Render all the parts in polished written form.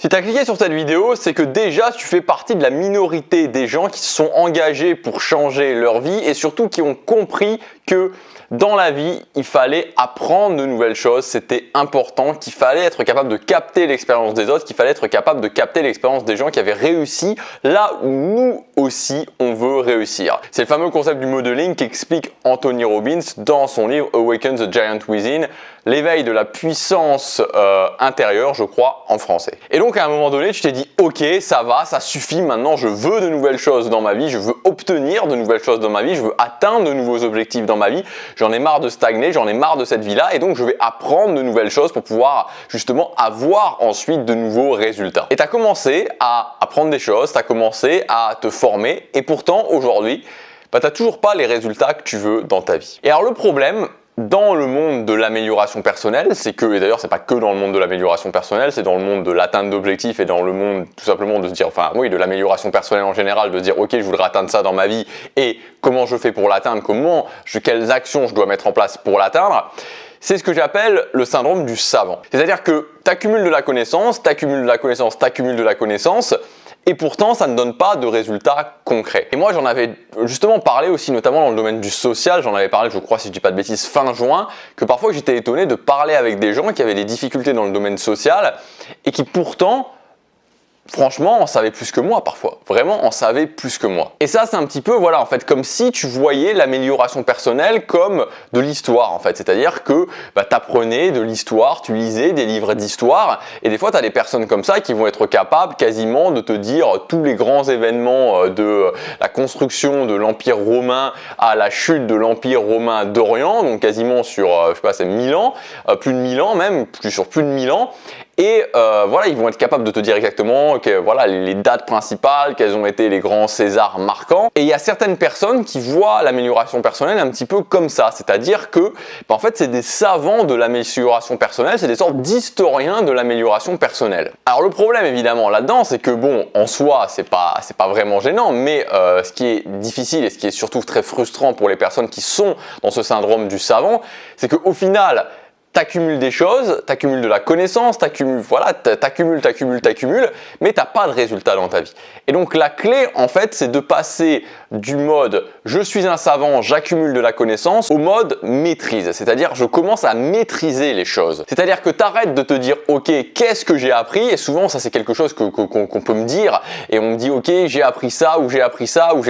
Si tu as cliqué sur cette vidéo, c'est que déjà tu fais partie de la minorité des gens qui se sont engagés pour changer leur vie et surtout qui ont compris que dans la vie, il fallait apprendre de nouvelles choses, c'était important, qu'il fallait être capable de capter l'expérience des autres, qu'il fallait être capable de capter l'expérience des gens qui avaient réussi là où nous aussi on veut réussir. C'est le fameux concept du modeling qu'explique Anthony Robbins dans son livre Awaken the Giant Within, l'éveil de la puissance intérieure, je crois, en français. Et donc à un moment donné, tu t'es dit ok, ça va, ça suffit, maintenant je veux de nouvelles choses dans ma vie, je veux obtenir de nouvelles choses dans ma vie, je veux atteindre de nouveaux objectifs dans ma vie, j'en ai marre de stagner, j'en ai marre de cette vie-là et donc je vais apprendre de nouvelles choses pour pouvoir justement avoir ensuite de nouveaux résultats. Et tu as commencé à apprendre des choses, tu as commencé à te former et pourtant aujourd'hui, tu n'as toujours pas les résultats que tu veux dans ta vie. Et alors le problème, dans le monde de l'amélioration personnelle, c'est que, et d'ailleurs c'est pas que dans le monde de l'amélioration personnelle, c'est dans le monde de l'atteinte d'objectifs et dans le monde tout simplement de se dire, enfin oui, de l'amélioration personnelle en général, de se dire ok, je voudrais atteindre ça dans ma vie et comment je fais pour l'atteindre, quelles actions je dois mettre en place pour l'atteindre. C'est ce que j'appelle le syndrome du savant. C'est-à-dire que tu accumules de la connaissance, tu accumules de la connaissance, tu accumules de la connaissance, et pourtant ça ne donne pas de résultats concrets. Et moi j'en avais justement parlé aussi notamment dans le domaine du social, j'en avais parlé je crois si je dis pas de bêtises fin juin, que parfois j'étais étonné de parler avec des gens qui avaient des difficultés dans le domaine social et qui pourtant franchement, on savait plus que moi parfois. Vraiment, on savait plus que moi. Et ça, c'est un petit peu, voilà, en fait, comme si tu voyais l'amélioration personnelle comme de l'histoire, en fait. C'est-à-dire que tu apprenais de l'histoire, tu lisais des livres d'histoire, et des fois, tu as des personnes comme ça qui vont être capables quasiment de te dire tous les grands événements de la construction de l'Empire romain à la chute de l'Empire romain d'Orient, donc quasiment sur, je sais pas, c'est 1000 ans, plus de 1000 ans même, sur plus de 1000 ans. Et voilà, ils vont être capables de te dire exactement voilà, les dates principales, quels ont été les grands Césars marquants. Et il y a certaines personnes qui voient l'amélioration personnelle un petit peu comme ça, c'est-à-dire que en fait c'est des savants de l'amélioration personnelle, c'est des sortes d'historiens de l'amélioration personnelle. Alors le problème évidemment là-dedans, c'est que bon, en soi c'est pas vraiment gênant, mais ce qui est difficile et ce qui est surtout très frustrant pour les personnes qui sont dans ce syndrome du savant, c'est qu'au final, t'accumules des choses, t'accumules de la connaissance, t'accumules, mais t'as pas de résultat dans ta vie. Et donc la clé en fait, c'est de passer du mode je suis un savant, j'accumule de la connaissance au mode maîtrise, c'est-à-dire je commence à maîtriser les choses. C'est-à-dire que t'arrêtes de te dire ok, qu'est-ce que j'ai appris, et souvent ça c'est quelque chose qu'on peut me dire et on me dit ok, j'ai appris ça ou j'ai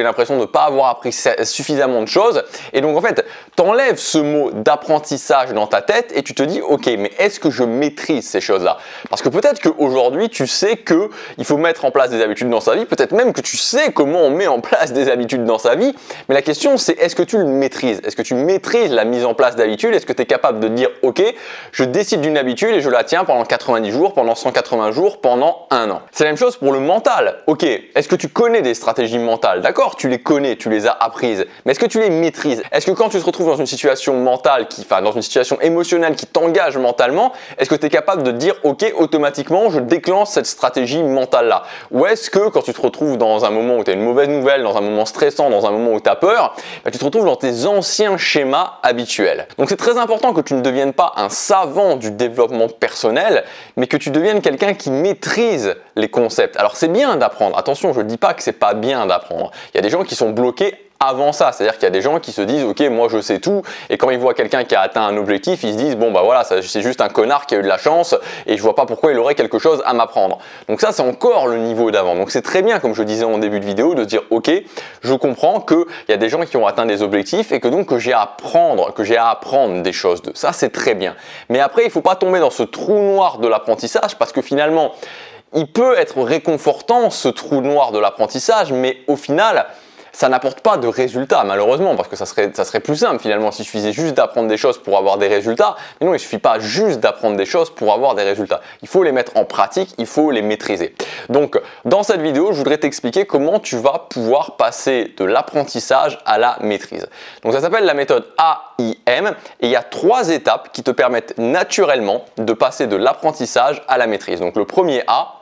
l'impression de ne pas avoir appris suffisamment de choses, et donc en fait t'enlèves ce mot d'apprentissage dans ta tête et tu te dis ok, mais est-ce que je maîtrise ces choses-là? Parce que peut-être qu'aujourd'hui tu sais qu'il faut mettre en place des habitudes dans sa vie, peut-être même que tu sais comment on met en place des habitudes dans sa vie, mais la question c'est est-ce que tu le maîtrises? Est-ce que tu maîtrises la mise en place d'habitudes? Est-ce que tu es capable de dire ok, je décide d'une habitude et je la tiens pendant 90 jours, pendant 180 jours, pendant un an? C'est la même chose pour le mental. Ok, est-ce que tu connais des stratégies mentales? D'accord, tu les connais, tu les as apprises, mais est-ce que tu les maîtrises? Est-ce que quand tu te retrouves dans une situation mentale, dans une situation émotionnelle qui t'engage mentalement, est-ce que tu es capable de dire ok, automatiquement je déclenche cette stratégie mentale là? Ou est-ce que quand tu te retrouves dans un moment où tu as une mauvaise nouvelle, dans un moment stressant, dans un moment où tu as peur, tu te retrouves dans tes anciens schémas habituels? Donc c'est très important que tu ne deviennes pas un savant du développement personnel, mais que tu deviennes quelqu'un qui maîtrise les concepts. Alors c'est bien d'apprendre, attention, je ne dis pas que c'est pas bien d'apprendre. Il y a des gens qui sont bloqués avant ça, c'est-à-dire qu'il y a des gens qui se disent ok, moi je sais tout, et quand ils voient quelqu'un qui a atteint un objectif, ils se disent bon bah voilà, c'est juste un connard qui a eu de la chance et je vois pas pourquoi il aurait quelque chose à m'apprendre. Donc ça c'est encore le niveau d'avant. Donc c'est très bien, comme je disais en début de vidéo, de se dire ok, je comprends qu'il y a des gens qui ont atteint des objectifs et que donc que j'ai à apprendre des choses d'eux. Ça c'est très bien. Mais après il ne faut pas tomber dans ce trou noir de l'apprentissage, parce que finalement il peut être réconfortant ce trou noir de l'apprentissage, mais au final ça n'apporte pas de résultats malheureusement, parce que ça serait plus simple finalement s'il suffisait juste d'apprendre des choses pour avoir des résultats. Mais non, il ne suffit pas juste d'apprendre des choses pour avoir des résultats. Il faut les mettre en pratique, il faut les maîtriser. Donc dans cette vidéo, je voudrais t'expliquer comment tu vas pouvoir passer de l'apprentissage à la maîtrise. Donc ça s'appelle la méthode AIM et il y a 3 étapes qui te permettent naturellement de passer de l'apprentissage à la maîtrise. Donc le premier A,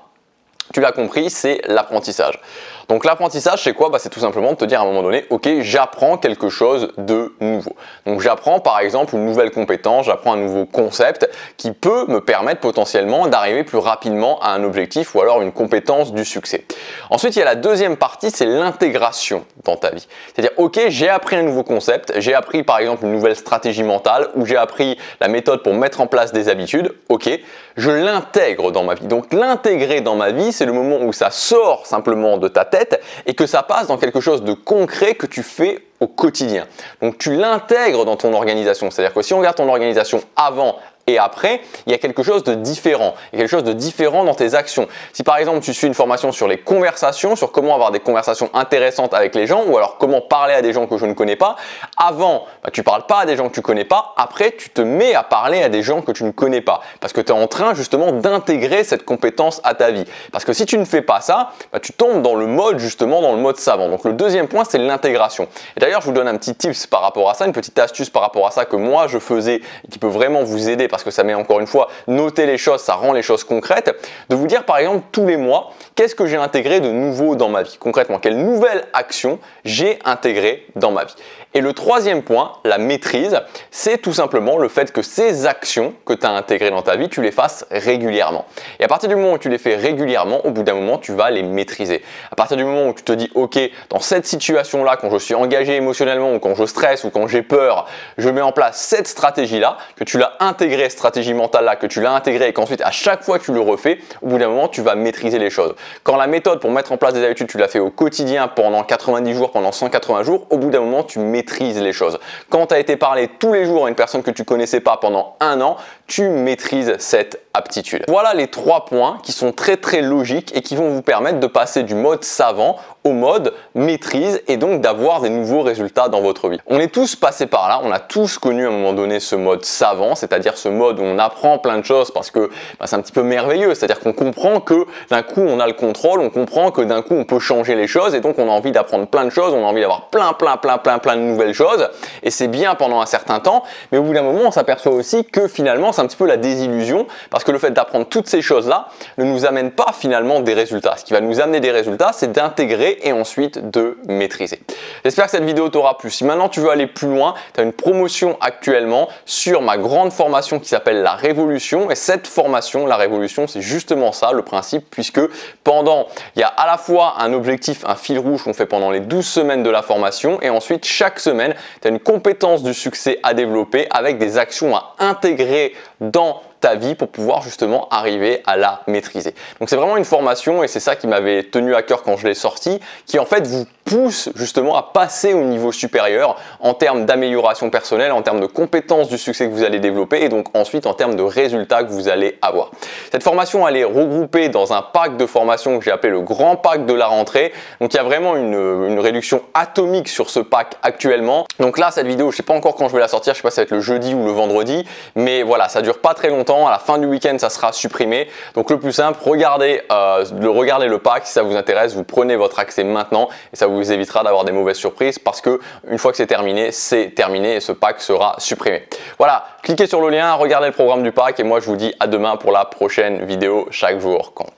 tu l'as compris, c'est l'apprentissage. Donc l'apprentissage, c'est quoi? C'est tout simplement de te dire à un moment donné, ok, j'apprends quelque chose de nouveau. Donc j'apprends par exemple une nouvelle compétence, j'apprends un nouveau concept qui peut me permettre potentiellement d'arriver plus rapidement à un objectif ou alors une compétence du succès. Ensuite, il y a la deuxième partie, c'est l'intégration dans ta vie. C'est-à-dire, ok, j'ai appris un nouveau concept, j'ai appris par exemple une nouvelle stratégie mentale ou j'ai appris la méthode pour mettre en place des habitudes, ok, je l'intègre dans ma vie. Donc l'intégrer dans ma vie, c'est le moment où ça sort simplement de ta tête et que ça passe dans quelque chose de concret que tu fais au quotidien. Donc tu l'intègres dans ton organisation. C'est-à-dire que si on regarde ton organisation avant et après, il y a quelque chose de différent. Il y a quelque chose de différent dans tes actions. Si par exemple tu suis une formation sur les conversations, sur comment avoir des conversations intéressantes avec les gens ou alors comment parler à des gens que je ne connais pas, avant tu ne parles pas à des gens que tu ne connais pas, après tu te mets à parler à des gens que tu ne connais pas parce que tu es en train justement d'intégrer cette compétence à ta vie. Parce que si tu ne fais pas ça, tu tombes dans le mode savant. Donc le deuxième point, c'est l'intégration. Et d'ailleurs, je vous donne un petit tips par rapport à ça, une petite astuce par rapport à ça que moi je faisais et qui peut vraiment vous aider parce que ça met encore une fois noter les choses, ça rend les choses concrètes, de vous dire par exemple tous les mois, qu'est-ce que j'ai intégré de nouveau dans ma vie? Concrètement, quelle nouvelle action j'ai intégré dans ma vie? Et le troisième point, la maîtrise, c'est tout simplement le fait que ces actions que tu as intégrées dans ta vie, tu les fasses régulièrement. Et à partir du moment où tu les fais régulièrement, au bout d'un moment, tu vas les maîtriser. À partir du moment où tu te dis, ok, dans cette situation-là, quand je suis engagé émotionnellement ou quand je stresse ou quand j'ai peur, je mets en place cette stratégie-là, que tu l'as intégrée, cette stratégie mentale-là, que tu l'as intégrée et qu'ensuite, à chaque fois que tu le refais, au bout d'un moment, tu vas maîtriser les choses. Quand la méthode pour mettre en place des habitudes, tu l'as fait au quotidien pendant 90 jours, pendant 180 jours, au bout d'un moment, tu maîtrises les choses. Quand tu as été parler tous les jours à une personne que tu connaissais pas pendant un an, tu maîtrises cette aptitude. Voilà les 3 points qui sont très logiques et qui vont vous permettre de passer du mode savant au mode maîtrise et donc d'avoir des nouveaux résultats dans votre vie. On est tous passés par là, on a tous connu à un moment donné ce mode savant, c'est-à-dire ce mode où on apprend plein de choses parce que c'est un petit peu merveilleux, c'est-à-dire qu'on comprend que d'un coup on a le contrôle, on comprend que d'un coup on peut changer les choses et donc on a envie d'apprendre plein de choses, on a envie d'avoir plein de nouvelles choses et c'est bien pendant un certain temps, mais au bout d'un moment on s'aperçoit aussi que finalement c'est un petit peu la désillusion parce que le fait d'apprendre toutes ces choses-là ne nous amène pas finalement des résultats. Ce qui va nous amener des résultats, c'est d'intégrer et ensuite de maîtriser. J'espère que cette vidéo t'aura plu. Si maintenant tu veux aller plus loin, tu as une promotion actuellement sur ma grande formation qui s'appelle La Révolution et cette formation, La Révolution, c'est justement ça le principe puisque il y a à la fois un objectif, un fil rouge qu'on fait pendant les 12 semaines de la formation et ensuite chaque semaine, tu as une compétence du succès à développer avec des actions à intégrer dans ta vie pour pouvoir justement arriver à la maîtriser. Donc c'est vraiment une formation et c'est ça qui m'avait tenu à cœur quand je l'ai sortie, qui en fait vous pousse justement à passer au niveau supérieur en termes d'amélioration personnelle, en termes de compétences du succès que vous allez développer et donc ensuite en termes de résultats que vous allez avoir. Cette formation elle est regroupée dans un pack de formation que j'ai appelé le grand pack de la rentrée. Donc il y a vraiment une réduction atomique sur ce pack actuellement. Donc là cette vidéo, je sais pas encore quand je vais la sortir, je sais pas si ça va être le jeudi ou le vendredi, mais voilà, ça dure pas très longtemps. À la fin du week-end, ça sera supprimé. Donc le plus simple, regardez le pack. Si ça vous intéresse, vous prenez votre accès maintenant et ça vous évitera d'avoir des mauvaises surprises parce que une fois que c'est terminé et ce pack sera supprimé. Voilà, cliquez sur le lien, regardez le programme du pack et moi je vous dis à demain pour la prochaine vidéo. Chaque jour compte.